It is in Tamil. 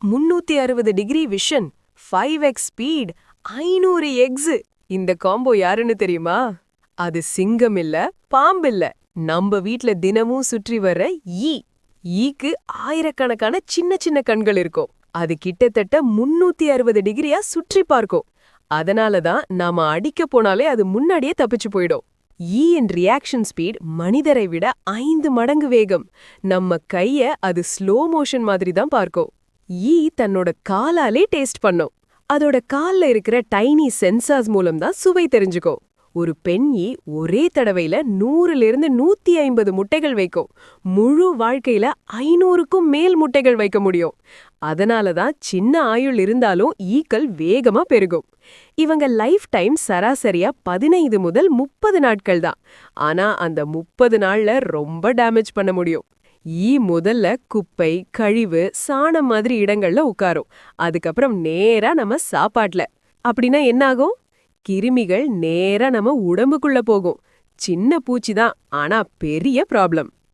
360 degree vision, 5x speed, 500 X. இந்த காம்போ யாருன்னு தெரியுமா? அது சிங்கம் இல்ல, பாம்பில்ல, நம்ம வீட்ல தினமும் சுற்றி வர்ற ஈ. ஈக்கு ஆயிரக்கணக்கான சின்ன சின்ன கண்கள் இருக்கும். அது கிட்டத்தட்ட 360 டிகிரியா சுற்றி பார்க்கும். அதனாலதான் நாம அடிக்க போனாலே அது முன்னாடியே தப்பிச்சு போயிடும். ஈயின் ரியாக்ஷன் ஸ்பீட் மனிதரை விட 5 மடங்கு வேகம். நம்ம கைய அது ஸ்லோ மோஷன் மாதிரி தான் பார்க்கும். ஈ தன்னோட காலாலே டேஸ்ட் பண்ணும். அதோட கால்ல இருக்கிற டைனி சென்சார்ஸ் மூலம் தான் சுவை தெரிஞ்சுக்கும். ஒரு பெண் ஈ ஒரே தடவையில 100லிருந்து 150 முட்டைகள் வைக்கும். முழு வாழ்க்கையில 500க்கும் மேல் முட்டைகள் வைக்க முடியும். அதனாலதான் சின்ன ஆயுள் இருந்தாலும் ஈக்கள் வேகமா பெருகும். இவங்க லைஃப் டைம் சராசரியா 15 முதல் 30 நாட்கள் தான். ஆனா அந்த 30 நாள்ல ரொம்ப டேமேஜ் பண்ண முடியும். ஈ முதல்ல குப்பை, கழிவு, சாணம் மாதிரி இடங்கள்ல உட்காரும். அதுக்கப்புறம் நேரா நம்ம சாப்பாட்டுல. அப்படின்னா என்ன ஆகும்? கிருமிகள் நேரா நம்ம உடம்புக்குள்ள போகும். சின்ன பூச்சி தான், ஆனா பெரிய ப்ராப்ளம்.